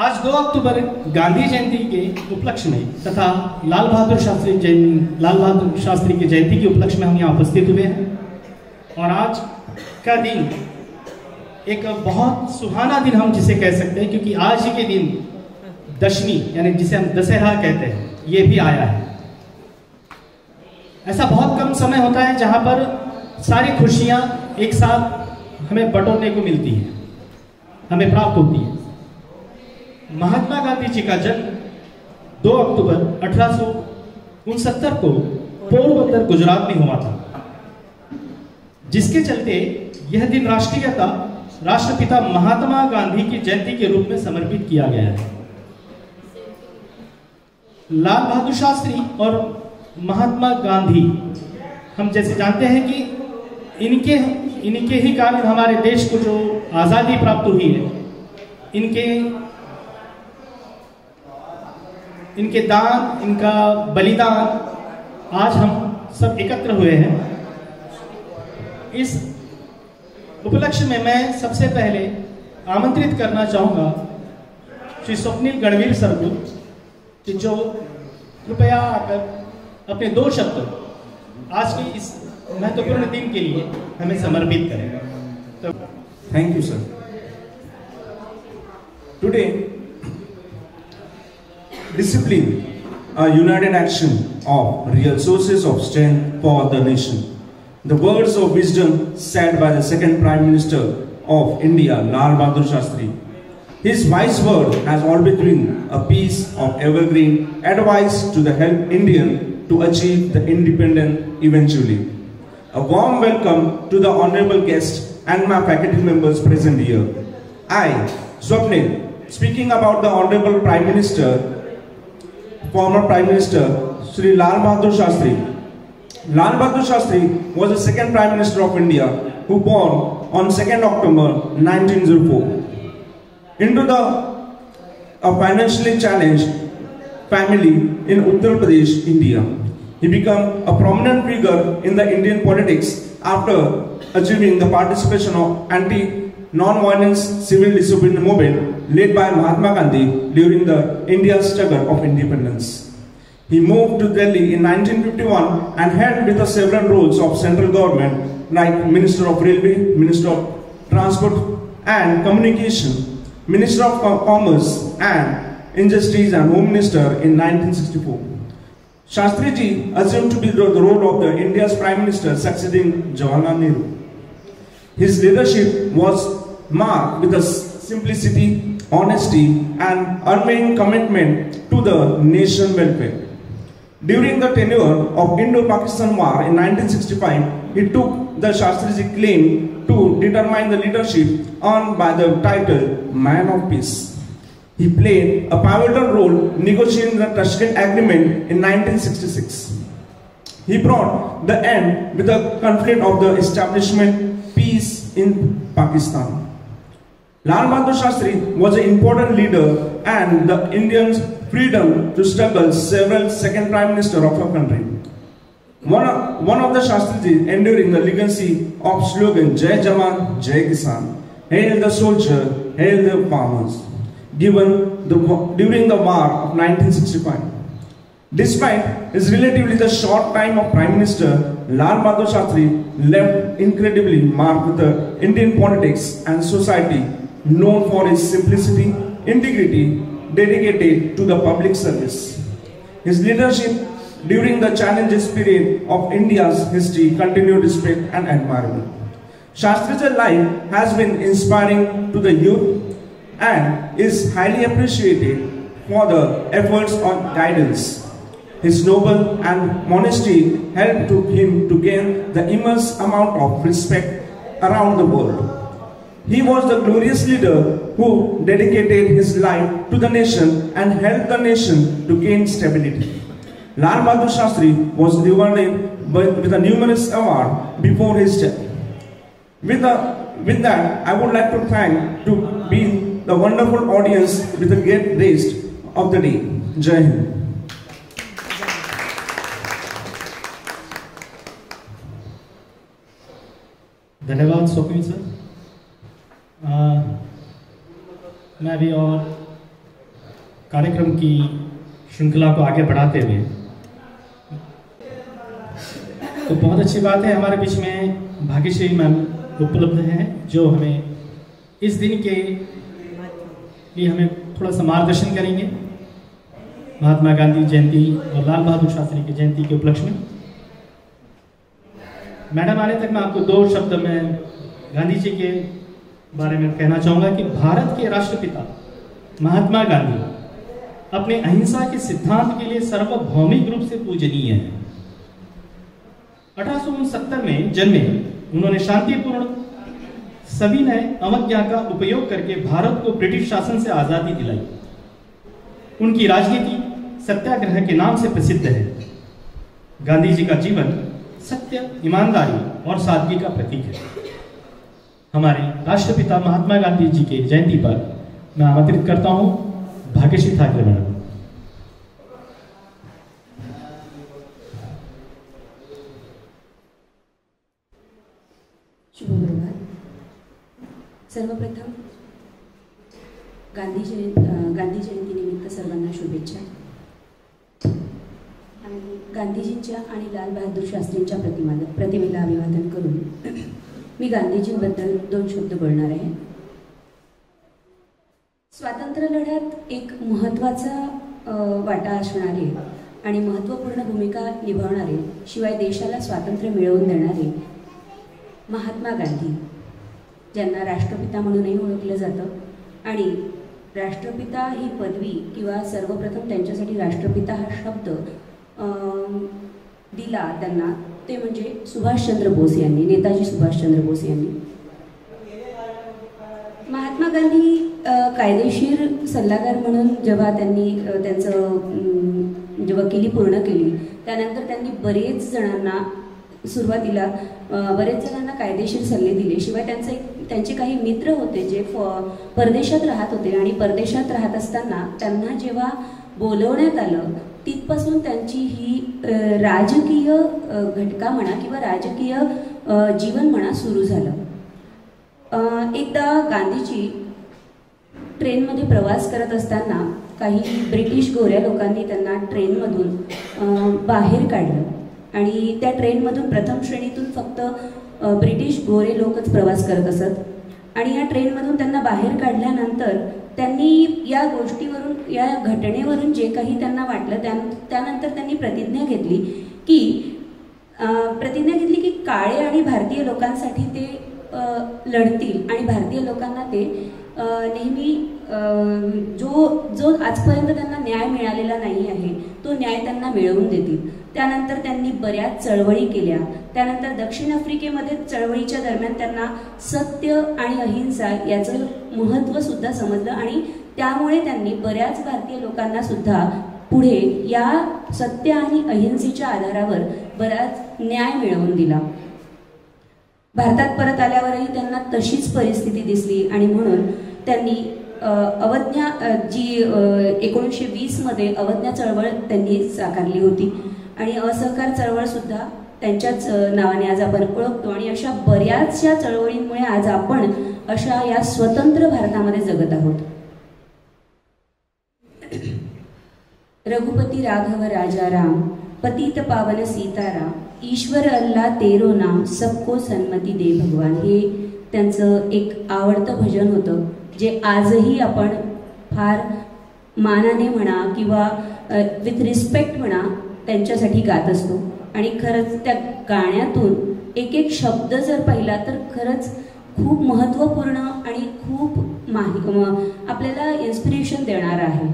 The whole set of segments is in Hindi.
आज 2 अक्टूबर गांधी जयंती के उपलक्ष्य में तथा लाल बहादुर शास्त्री की जयंती के उपलक्ष्य में हम यहाँ उपस्थित हुए हैं। और आज का दिन एक बहुत सुहाना दिन हम जिसे कह सकते हैं, क्योंकि आज ही के दिन दशमी यानी जिसे हम दशहरा कहते हैं, ये भी आया है। ऐसा बहुत कम समय होता है जहां पर सारी खुशियां एक साथ हमें बटोरने को मिलती हैं, हमें प्राप्त होती है। महात्मा गांधी जी का जन्म 2 अक्टूबर 1869 को पोरबंदर गुजरात में हुआ था, जिसके चलते यह दिन राष्ट्रपिता महात्मा गांधी की जयंती के रूप में समर्पित किया गया है। लाल बहादुर शास्त्री और महात्मा गांधी हम जैसे जानते हैं कि इनके ही कारण हमारे देश को जो आजादी प्राप्त हुई है, इनके दान, इनका बलिदान आज हम सब एकत्र हुए हैं। इस उपलक्ष्य में मैं सबसे पहले आमंत्रित करना चाहूंगा श्री स्वप्निल गणवीर सर को कि जो कृपया आकर अपने 2 शब्द आज के इस महत्वपूर्ण दिन के लिए हमें समर्पित करें। Thank you sir. Today discipline, a united action of real sources of strength for the nation. The words of wisdom said by the second Prime Minister of India, Lal Bahadur Shastri. His wise word has always been a piece of evergreen advice to the help Indian to achieve the independence eventually. A warm welcome to the honorable guests and my faculty members present here. I, Swapnil, speaking about the honorable Prime Minister, former Prime Minister Shri Lal Bahadur Shastri. Lal Bahadur Shastri was the second Prime Minister of India who born on 2nd October 1904 into a financially challenged family in Uttar Pradesh, India. He became a prominent figure in the Indian politics after achieving the participation of anti-non-violence civil disobedience movement led by Mahatma Gandhi during the India's struggle of independence. He moved to Delhi in 1951 and held with several roles of central government like Minister of Railway, Minister of Transport and Communication, Minister of Commerce and Industries and Home Minister in 1964. Shastri ji assumed to be the role of the India's Prime Minister succeeding Jawaharlal Nehru. His leadership was marked with a simplicity, honesty and unwavering commitment to the nation welfare. During the tenure of Indo-Pakistan War in 1965, he took the Shastriji claim to determine the leadership earned by the title Man of Peace. He played a pivotal role negotiating the Tashkent Agreement in 1966. He brought the end with the conflict of the establishment peace in Pakistan. Lal Bahadur Shastri was an important leader and the Indians' freedom to struggle several second Prime Minister of our country. One of the Shastriji enduring the legacy of slogan Jai Jawan, Jai Kisan, Hail the soldier, hail the farmers, given during the war of 1965. Despite his relatively short time of Prime Minister, Lal Bahadur Shastri left incredibly marked with the Indian politics and society, known for his simplicity, integrity, dedicated to the public service. His leadership during the challenges period of India's history continued respect and admirable. Shastri's life has been inspiring to the youth and is highly appreciated for the efforts of guidance. His noble and modesty helped him to gain the immense amount of respect around the world. He was the glorious leader who dedicated his life to the nation and helped the nation to gain stability. Lal Bahadur Shastri was rewarded with a numerous award before his death. With that, I would like to thank to be the wonderful audience with the great rest of the day. Jai Hind. धन्यवाद स्वप्निल सर। मैं भी और कार्यक्रम की श्रृंखला को आगे बढ़ाते हुए, तो बहुत अच्छी बात है हमारे बीच में भाग्यश्री मैम उपलब्ध हैं, जो हमें इस दिन के लिए हमें थोड़ा सा मार्गदर्शन करेंगे महात्मा गांधी जयंती और लाल बहादुर शास्त्री की जयंती के उपलक्ष्य में। मैडम आने तक मैं आपको 2 शब्द में गांधी जी के बारे में कहना चाहूँगा कि भारत के राष्ट्रपिता महात्मा गांधी अपने अहिंसा के सिद्धांत के लिए सार्वभौमिक रूप से पूजनीय हैं। 1869 में जन्मे उन्होंने शांतिपूर्ण सविनय अवज्ञा का उपयोग करके भारत को ब्रिटिश शासन से आजादी दिलाई। उनकी राजनीति सत्याग्रह के नाम से प्रसिद्ध है। गांधी जी का जीवन सत्य, ईमानदारी और सादगी का प्रतीक है। हमारे राष्ट्रपिता महात्मा गांधी जी के जयंती पर मैं आमंत्रित करता हूं भाग्यश्री ठाकरे मैडम। शुभ प्रभात। सर्वप्रथम गांधी जयंतीनिमित्त सर्वांना शुभेच्छा। आणि गांधीजींच्या आणि लाल बहादूर शास्त्रींच्या प्रतिमेला अभिवादन करून मी गांधीजींबद्दल 2 शब्द बोलणार आहे। स्वातंत्र्य लढ्यात एक महत्त्वाचा वाटा असणारे आणि महत्त्वपूर्ण भूमिका निभावणारे, शिवाय देशाला स्वातंत्र्य मिळवून देणारे महात्मा गांधी, ज्यांना राष्ट्रपिता म्हणूनही ओळखलं जातं। आणि राष्ट्रपिता ही पदवी किंवा सर्वप्रथम त्यांच्यासाठी राष्ट्रपिता हा शब्द दिला त्यांना, ते म्हणजे सुभाषचंद्र बोस यांनी, नेताजी सुभाषचंद्र बोस यांनी। महात्मा गांधी कायदेशीर सल्लागार म्हणून जेव्हा त्यांनी त्यांचं वकिली पूर्ण केली, त्यानंतर त्यांनी बरेच जणांना सुरुवातीला कायदेशीर सल्ले दिले। शिवाय त्यांचे काही मित्र होते जे परदेशात राहत होते, आणि परदेशात राहत असताना त्यांना जेव्हा बोलवण्यात आलं, तिथपासून त्यांची ही राजकीय घटका म्हणा किंवा राजकीय जीवन म्हणा सुरू झालं। एकदा गांधीजी ट्रेनमध्ये प्रवास करत असताना काही ब्रिटिश गोऱ्या लोकांनी त्यांना ट्रेनमधून बाहेर काढलं, आणि त्या ट्रेनमधून प्रथम श्रेणीतून फक्त ब्रिटिश गोरे लोकच प्रवास करत असत। आणि या ट्रेनमधून त्यांना बाहेर काढल्यानंतर त्यांनी या गोष्टीवरून, या घटनेवरून जे काही त्यांना वाटलं, त्यानंतर त्यांनी प्रतिज्ञा घेतली की काळे आणि भारतीय लोकांसाठी ते लढतील, आणि भारतीय लोकांना ते नेहमी जो आजपर्यंत त्यांना न्याय मिळालेला नाही आहे तो न्याय त्यांना मिळवून देतील। त्यानंतर त्यांनी बऱ्याच चळवळी केल्या। त्यानंतर दक्षिण आफ्रिकेमध्ये चळवळीच्या दरम्यान त्यांना सत्य आणि अहिंसा याचं महत्त्व सुद्धा समजलं, आणि त्यामुळे त्यांनी बऱ्याच भारतीय लोकांना सुद्धा पुढे या सत्य आणि अहिंसेच्या आधारावर बराच न्याय मिळवून दिला। भारतात परत आल्यावरही त्यांना तशीच परिस्थिती दिसली, आणि म्हणून त्यांनी अवज्ञा जी 1920 मध्ये अवज्ञा चळवळ त्यांनी साकारली होती, आणि असहकार चळवळ सुद्धा त्यांच्याच नावाने आज आपण ओळखतो। आणि अशा बऱ्याचशा चळवळींमुळे आज आपण अशा या स्वतंत्र भारतामध्ये जगत आहोत। रघुपती राघव राजा राम, पतित पावन सीताराम, ईश्वर अल्लाह तेरो नाम, सबको सन्मती दे भगवान, हे त्यांचं एक आवडतं भजन होतं, जे आजही आपण फार मानाने म्हणा किंवा विथ रिस्पेक्ट म्हणा त्यांच्यासाठी गात असतो। आणि खरंच त्या गाण्यातून एक एक शब्द जर पाहिला तर खरंच खूप महत्त्वपूर्ण आणि खूप आपल्याला इन्स्पिरेशन देणारा आहे।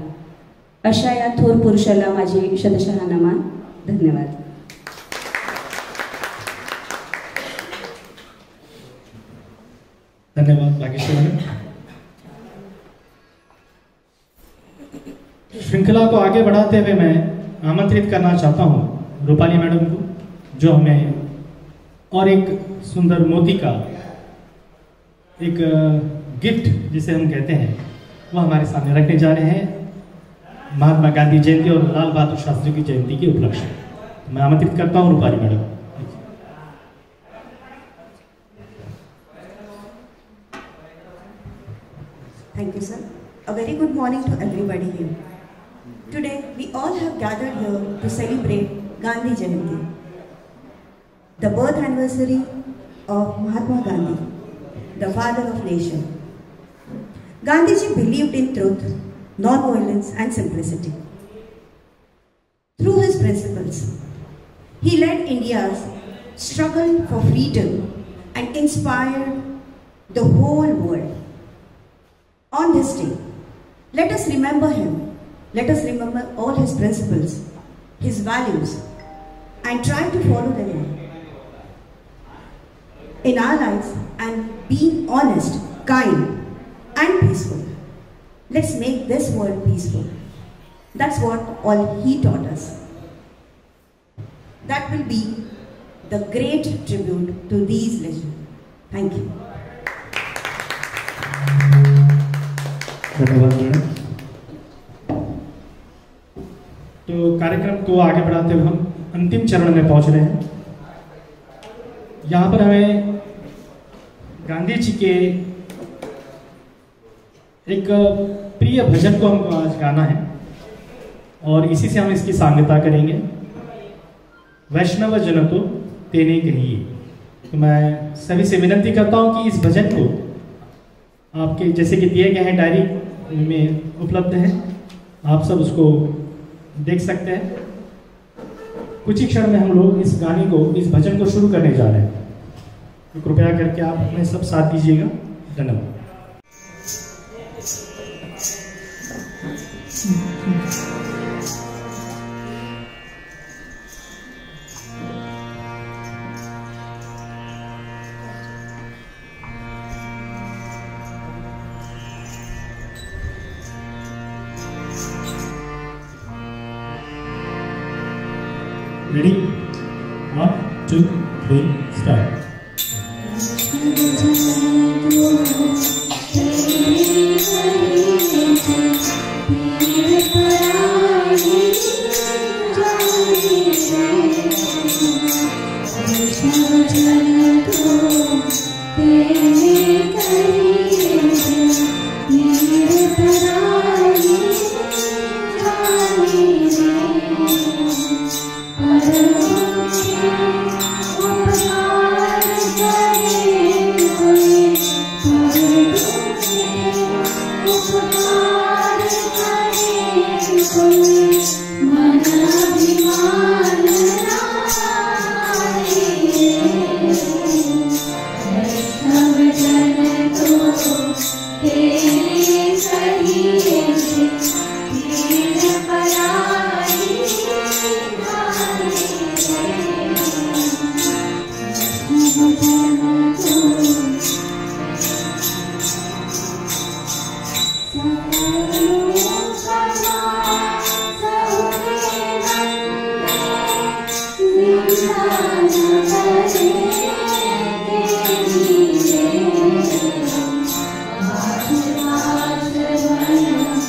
अशा या थोर पुरुषाला माझे शतशः नमन। धन्यवाद। धन्यवाद भाग्यश्री मैडम। श्रृंखला को आगे बढ़ाते हुए मैं आमंत्रित करना चाहता हूं रूपाली मैडम को, जो हमें और एक सुंदर मोती का एक गिफ्ट जिसे हम कहते हैं वो हमारे सामने रखने जा रहे हैं महात्मा गांधी जयंती और लाल बहादुर शास्त्री की जयंती के उपलक्ष्य में। मैं आमंत्रित करता हूं Rupali madam. Thank you, sir. A very good morning to everybody here. we all have gathered here to celebrate Gandhi Jayanti, the birth anniversary of Mahatma Gandhi, the father of nation. Gandhiji believed in truth, non-violence and simplicity. Through his principles, he led India's struggle for freedom and inspired the whole world. On this day, let us remember him. Let us remember all his principles, his values, and try to follow them in our lives and being honest, kind, and peaceful. Let's make this world peaceful. That's what all he taught us. That will be the great tribute to these legends. Thank you. धन्यवाद मैडम। तो कार्यक्रम को आगे बढ़ाते हुए हम अंतिम चरण में पहुंच रहे हैं। यहाँ पर हमें गांधी जी के एक प्रिय भजन को हमको आज गाना है और इसी से हम इसकी सांगता करेंगे। वैष्णव जन तो तेने कहिए। तो मैं सभी से विनती करता हूँ कि इस भजन को आपके जैसे कि दिए गए हैं डायरी में उपलब्ध है, आप सब उसको देख सकते हैं। कुछ ही क्षण में हम लोग इस गाने को, इस भजन को शुरू करने जा रहे हैं, तो कृपया करके आप अपने सब साथ दीजिएगा। धन्यवाद। Ready? 1, 2, 3, start. Thank you.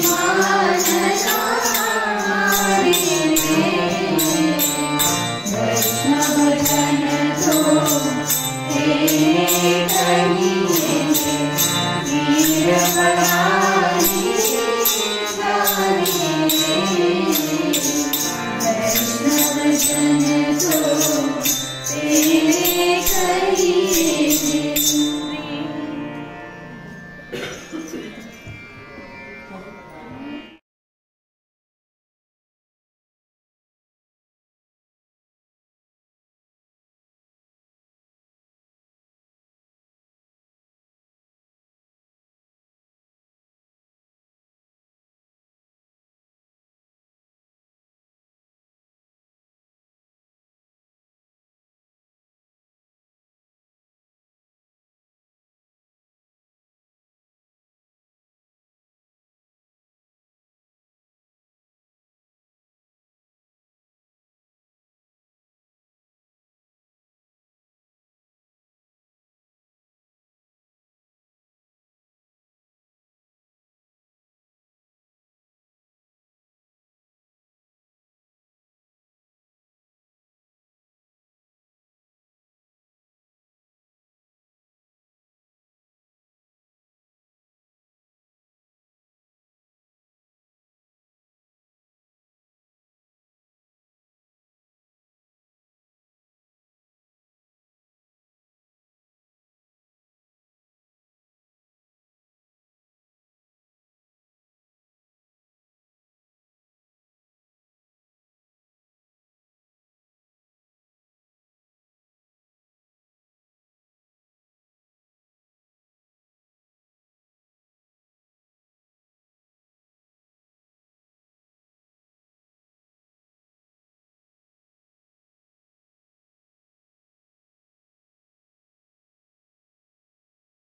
माँ